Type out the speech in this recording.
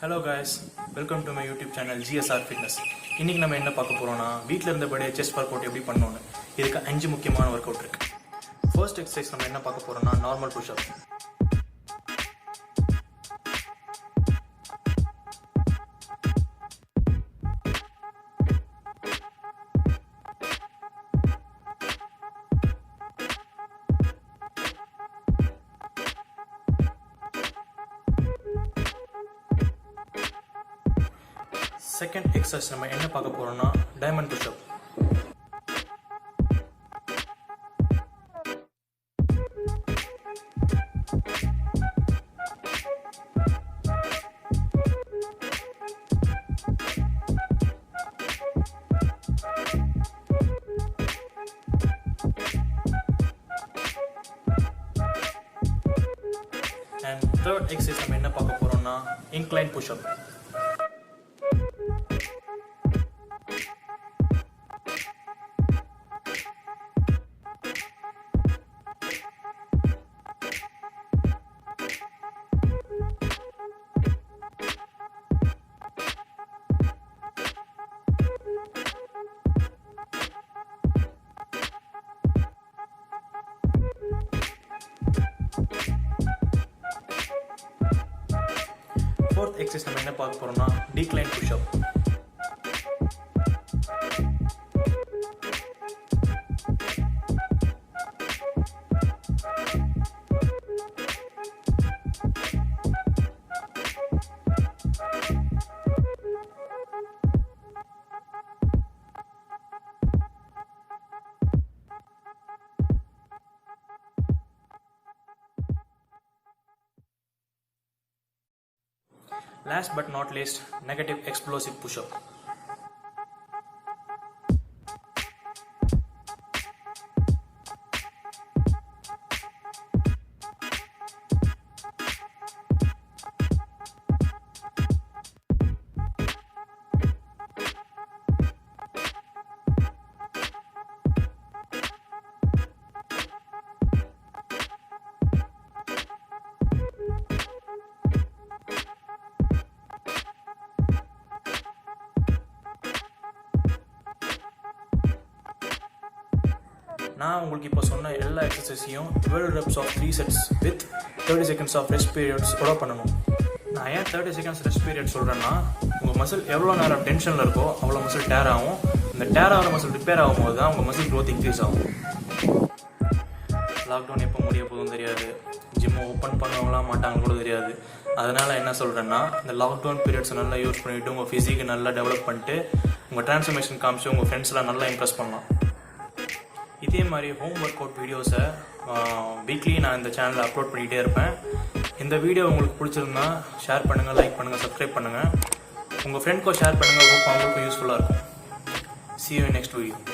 Hello guys, welcome to my YouTube channel GSR Fitness. இன்னைக்கு நம்ம என்ன பார்க்க போறோம்னா வீட்ல இருந்தபடியே செஸ்ட் வொர்க் எப்படி பண்ணனும்னு. இதுக்கு 5 முக்கியமான வொர்க் அவுட் இருக்கு. ஃபர்ஸ்ட் எக்சர்சைஸ் நம்ம என்ன பார்க்க போறோம்னா normal push up. Second exercise நம்ம என்ன பார்க்க போறோம்னா diamond push up. And third exercise நம்ம என்ன பார்க்க போறோம்னா incline push up. Fourth exercise நம்ம என்ன பார்க்க போறோம்னா decline push up. Last but not least, negative explosive push-up. நான் உங்களுக்கு இப்போ சொன்ன எல்லா எக்ஸசைஸையும் 12 reps of 3 sets with 30 seconds of rest periods follow பண்ணணும். நான் ஏன் 30 seconds rest period சொல்கிறேன்னா உங்கள் மசில் எவ்வளோ நேரம் டென்ஷனில் இருக்கோ அவ்வளோ மசில் டேர் ஆகும். இந்த டேர் ஆகிற மசில் ரிப்பேர் ஆகும்போது தான் உங்கள் மசில் க்ரோத் இன்க்ரீஸ் ஆகும். லாக்டவுன் எப்போ முடிய போதும் தெரியாது, ஜிம்மை ஓப்பன் பண்ணவங்களாம் மாட்டாங்க கூட தெரியாது. அதனால் என்ன சொல்கிறேன்னா இந்த லாக்டவுன் பீரியட்ஸை நல்லா யூஸ் பண்ணிவிட்டு உங்கள் ஃபிசிக்கை நல்லா டெவலப் பண்ணிட்டு உங்கள் ட்ரான்ஸ்ஃபர்மேஷன் காமிச்சு உங்கள் ஃப்ரெண்ட்ஸ்லாம் நல்லா இம்ப்ரெஸ் பண்ணலாம். இதே மாதிரி ஹோம் ஒர்க் அவுட் வீடியோஸை வீக்லி நான் இந்த சேனலில் அப்லோட் பண்ணிகிட்டே இருப்பேன். இந்த வீடியோ உங்களுக்கு பிடிச்சிருந்தா ஷேர் பண்ணுங்கள், லைக் பண்ணுங்கள், சப்ஸ்கிரைப் பண்ணுங்கள். உங்கள் ஃப்ரெண்ட்க்கும் ஷேர் பண்ணுங்கள். அவங்களுக்கும் யூஸ்ஃபுல்லாக இருக்கும். See you in next video.